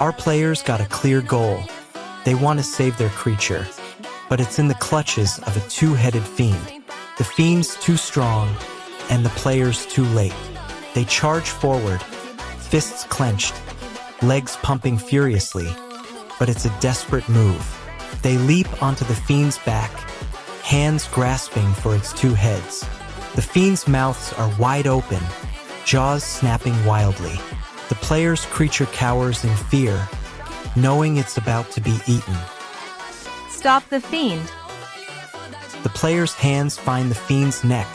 Our players got a clear goal. They want to save their creature, but it's in the clutches of a two-headed fiend. The fiend's too strong, and the player's too late. They charge forward, fists clenched, legs pumping furiously, but it's a desperate move. They leap onto the fiend's back, hands grasping for its two heads. The fiend's mouths are wide open, jaws snapping wildly. The player's creature cowers in fear, knowing it's about to be eaten. Stop the fiend. The player's hands find the fiend's neck,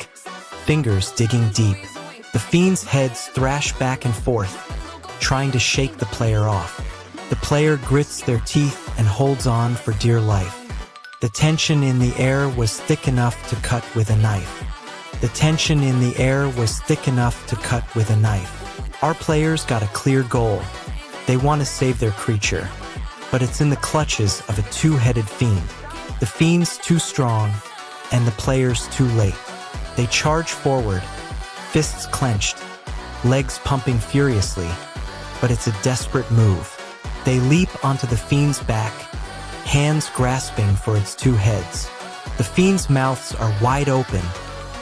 fingers digging deep. The fiend's heads thrash back and forth, trying to shake the player off. The player grits their teeth and holds on for dear life. The tension in the air was thick enough to cut with a knife. The tension in the air was thick enough to cut with a knife. Our players got a clear goal. They want to save their creature, but it's in the clutches of a two-headed fiend. The fiend's too strong, and the player's too late. They charge forward, fists clenched, legs pumping furiously, but it's a desperate move. They leap onto the fiend's back, hands grasping for its two heads. The fiend's mouths are wide open,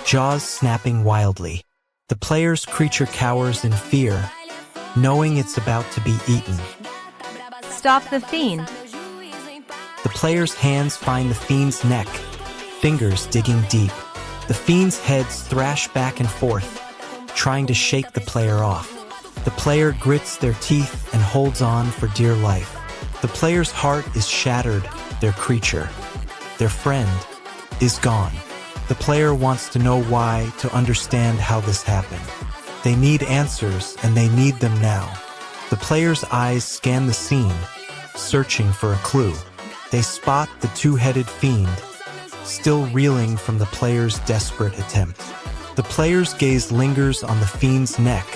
jaws snapping wildly. The player's creature cowers in fear, knowing it's about to be eaten. Stop the fiend. The player's hands find the fiend's neck, fingers digging deep. The fiend's heads thrash back and forth, trying to shake the player off. The player grits their teeth and holds on for dear life. The player's heart is shattered, their creature, their friend, is gone. The player wants to know why, to understand how this happened. They need answers, and they need them now. The player's eyes scan the scene, searching for a clue. They spot the two-headed fiend, still reeling from the player's desperate attempt. The player's gaze lingers on the fiend's neck,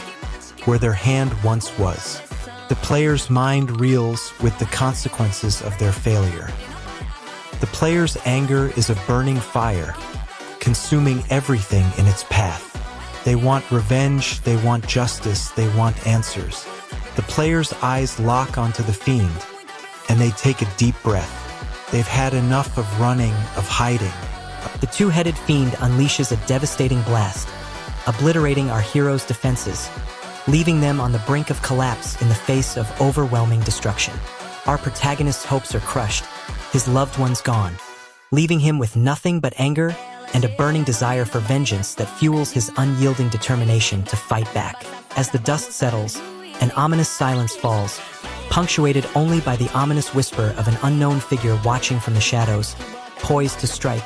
where their hand once was. The player's mind reels with the consequences of their failure. The player's anger is a burning fire, consuming everything in its path. They want revenge, they want justice, they want answers. The player's eyes lock onto the fiend, and they take a deep breath. They've had enough of running, of hiding. The two-headed fiend unleashes a devastating blast, obliterating our heroes' defenses, leaving them on the brink of collapse in the face of overwhelming destruction. Our protagonist's hopes are crushed, his loved ones gone, leaving him with nothing but anger and a burning desire for vengeance that fuels his unyielding determination to fight back. As the dust settles, an ominous silence falls, punctuated only by the ominous whisper of an unknown figure watching from the shadows, poised to strike,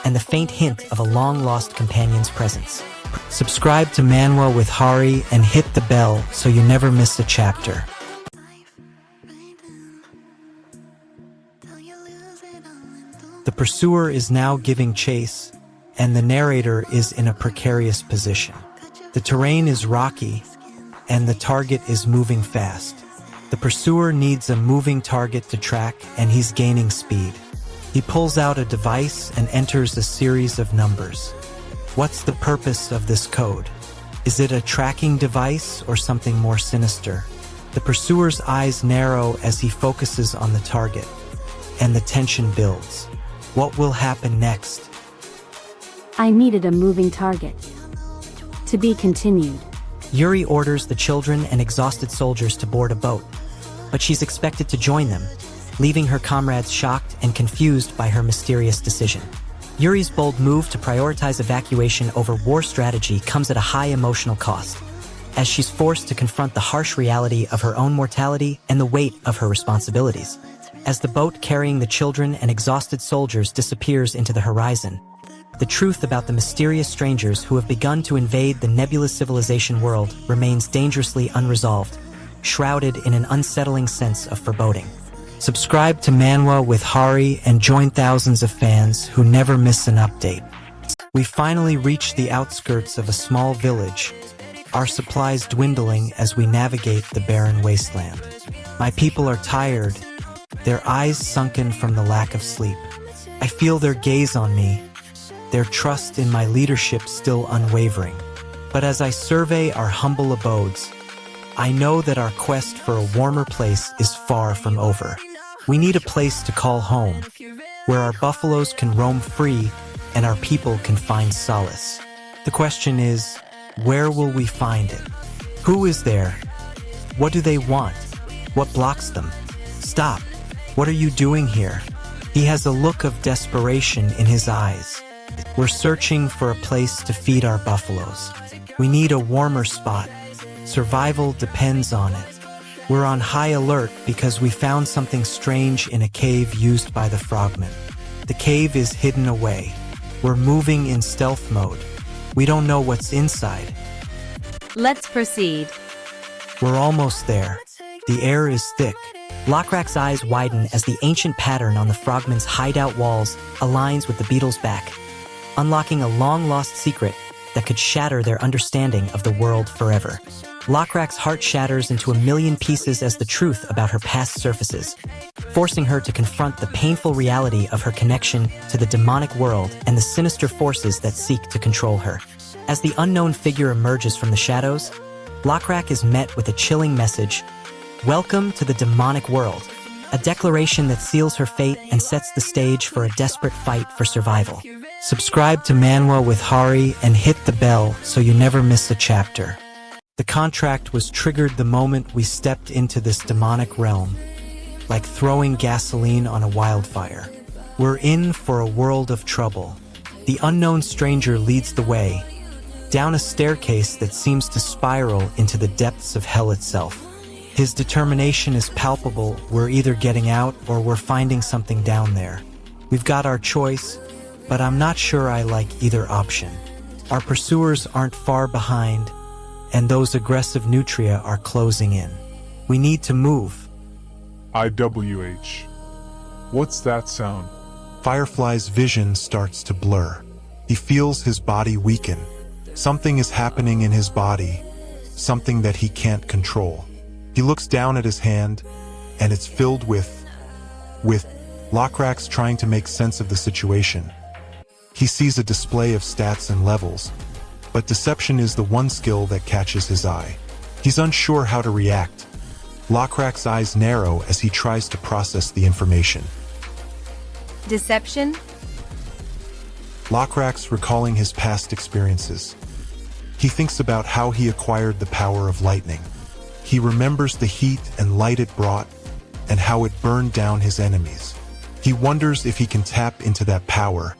and the faint hint of a long-lost companion's presence. Subscribe to Manwa with Hari and hit the bell so you never miss a chapter. The pursuer is now giving chase, and the narrator is in a precarious position. The terrain is rocky, and the target is moving fast. The pursuer needs a moving target to track, and he's gaining speed. He pulls out a device and enters a series of numbers. What's the purpose of this code? Is it a tracking device or something more sinister? The pursuer's eyes narrow as he focuses on the target, and the tension builds. What will happen next? I needed a moving target. To be continued. Yuri orders the children and exhausted soldiers to board a boat, but she's expected to join them, leaving her comrades shocked and confused by her mysterious decision. Yuri's bold move to prioritize evacuation over war strategy comes at a high emotional cost, as she's forced to confront the harsh reality of her own mortality and the weight of her responsibilities. As the boat carrying the children and exhausted soldiers disappears into the horizon, the truth about the mysterious strangers who have begun to invade the Nebula Civilization world remains dangerously unresolved, shrouded in an unsettling sense of foreboding. Subscribe to Manwa with Hari and join thousands of fans who never miss an update. We finally reach the outskirts of a small village, our supplies dwindling as we navigate the barren wasteland. My people are tired, their eyes sunken from the lack of sleep. I feel their gaze on me, their trust in my leadership still unwavering. But as I survey our humble abodes, I know that our quest for a warmer place is far from over. We need a place to call home, where our buffaloes can roam free and our people can find solace. The question is, where will we find it? Who is there? What do they want? What blocks them? Stop. What are you doing here? He has a look of desperation in his eyes. We're searching for a place to feed our buffaloes. We need a warmer spot. Survival depends on it. We're on high alert because we found something strange in a cave used by the frogmen. The cave is hidden away. We're moving in stealth mode. We don't know what's inside. Let's proceed. We're almost there. The air is thick. Lockrak's eyes widen as the ancient pattern on the frogmen's hideout walls aligns with the beetle's back, unlocking a long-lost secret that could shatter their understanding of the world forever. Lockrak's heart shatters into a million pieces as the truth about her past surfaces, forcing her to confront the painful reality of her connection to the demonic world and the sinister forces that seek to control her. As the unknown figure emerges from the shadows, Lockrak is met with a chilling message: "Welcome to the demonic world," a declaration that seals her fate and sets the stage for a desperate fight for survival. Subscribe to Manwa with Hari and hit the bell so you never miss a chapter. The contract was triggered the moment we stepped into this demonic realm, like throwing gasoline on a wildfire. We're in for a world of trouble. The unknown stranger leads the way, down a staircase that seems to spiral into the depths of hell itself. His determination is palpable. We're either getting out or we're finding something down there. We've got our choice, but I'm not sure I like either option. Our pursuers aren't far behind, and those aggressive nutria are closing in. We need to move. IWH. What's that sound? Firefly's vision starts to blur. He feels his body weaken. Something is happening in his body, something that he can't control. He looks down at his hand, and it's filled with Lockrak's trying to make sense of the situation. He sees a display of stats and levels, but deception is the one skill that catches his eye. He's unsure how to react. Lockrak's eyes narrow as he tries to process the information. Deception? Lockrak's recalling his past experiences. He thinks about how he acquired the power of lightning. He remembers the heat and light it brought, and how it burned down his enemies. He wonders if he can tap into that power,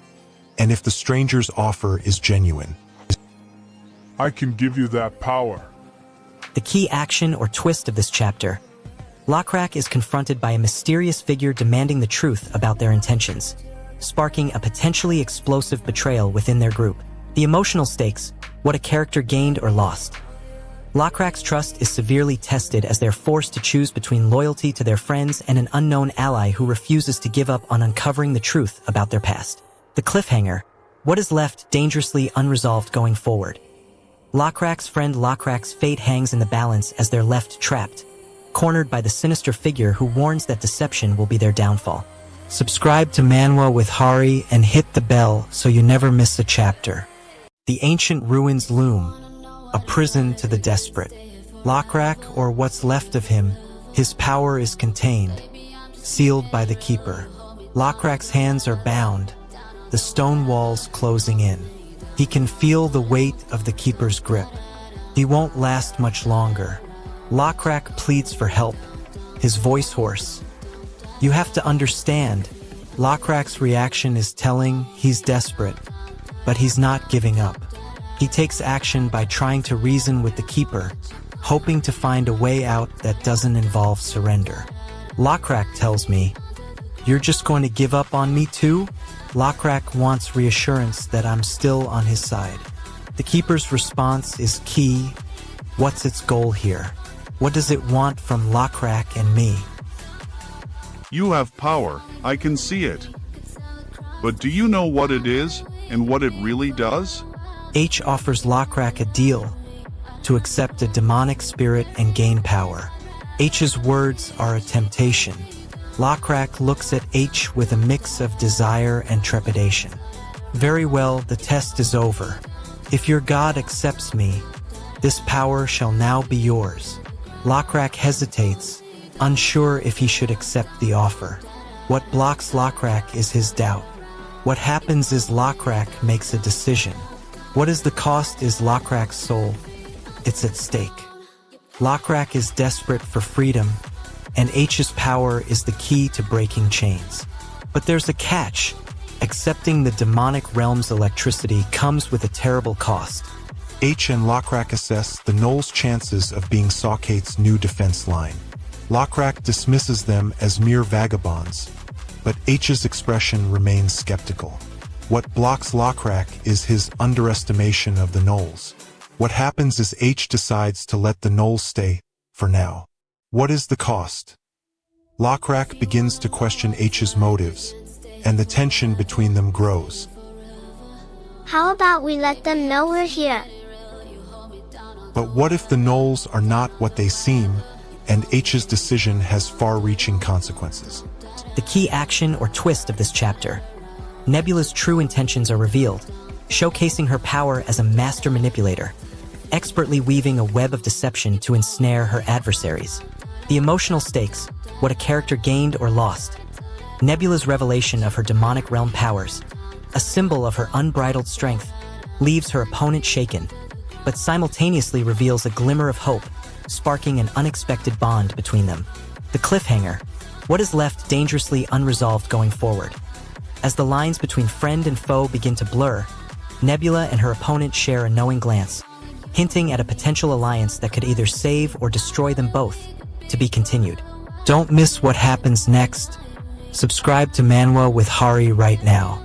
and if the stranger's offer is genuine. I can give you that power. The key action or twist of this chapter: Lockrak is confronted by a mysterious figure demanding the truth about their intentions, sparking a potentially explosive betrayal within their group. The emotional stakes: what a character gained or lost. Lockrak's trust is severely tested as they're forced to choose between loyalty to their friends and an unknown ally who refuses to give up on uncovering the truth about their past. The cliffhanger: what is left dangerously unresolved going forward. Lockrak's friend Lockrak's fate hangs in the balance as they're left trapped, cornered by the sinister figure who warns that deception will be their downfall. Subscribe to Manwa with Hari and hit the bell so you never miss a chapter. The ancient ruins loom, a prison to the desperate. Lockrak, or what's left of him, his power is contained, sealed by the Keeper. Lockrak's hands are bound, the stone walls closing in. He can feel the weight of the Keeper's grip. He won't last much longer. Lockrak pleads for help, his voice hoarse. You have to understand, Lockrak's reaction is telling he's desperate, but he's not giving up. He takes action by trying to reason with the Keeper, hoping to find a way out that doesn't involve surrender. Lockrak tells me, "You're just going to give up on me too?" Lockrak wants reassurance that I'm still on his side. The Keeper's response is key. What's its goal here? What does it want from Lockrak and me? You have power, I can see it. But do you know what it is, and what it really does? H offers Lockrak a deal: to accept a demonic spirit and gain power. H's words are a temptation. Lockrak looks at H with a mix of desire and trepidation. Very well, the test is over. If your God accepts me, this power shall now be yours. Lokrak hesitates, unsure if he should accept the offer. What blocks Lokrak is his doubt. What happens is Lokrak makes a decision. What is the cost is Lokrak's soul. It's at stake. Lokrak is desperate for freedom, and H's power is the key to breaking chains. But there's a catch. Accepting the demonic realm's electricity comes with a terrible cost. H and Lokrak assess the Knoll's chances of being Sawkate's new defense line. Lokrak dismisses them as mere vagabonds, but H's expression remains skeptical. What blocks Lokrak is his underestimation of the Knolls. What happens is H decides to let the Knolls stay, for now. What is the cost? Lokrak begins to question H's motives, and the tension between them grows. How about we let them know we're here? But what if the Knolls are not what they seem, and H's decision has far-reaching consequences? The key action or twist of this chapter. Nebula's true intentions are revealed, showcasing her power as a master manipulator, expertly weaving a web of deception to ensnare her adversaries. The emotional stakes, what a character gained or lost. Nebula's revelation of her demonic realm powers, a symbol of her unbridled strength, leaves her opponent shaken, but simultaneously reveals a glimmer of hope, sparking an unexpected bond between them. The cliffhanger, what is left dangerously unresolved going forward. As the lines between friend and foe begin to blur, Nebula and her opponent share a knowing glance, hinting at a potential alliance that could either save or destroy them both. To be continued. Don't miss what happens next. Subscribe to Manwa with Hari right now.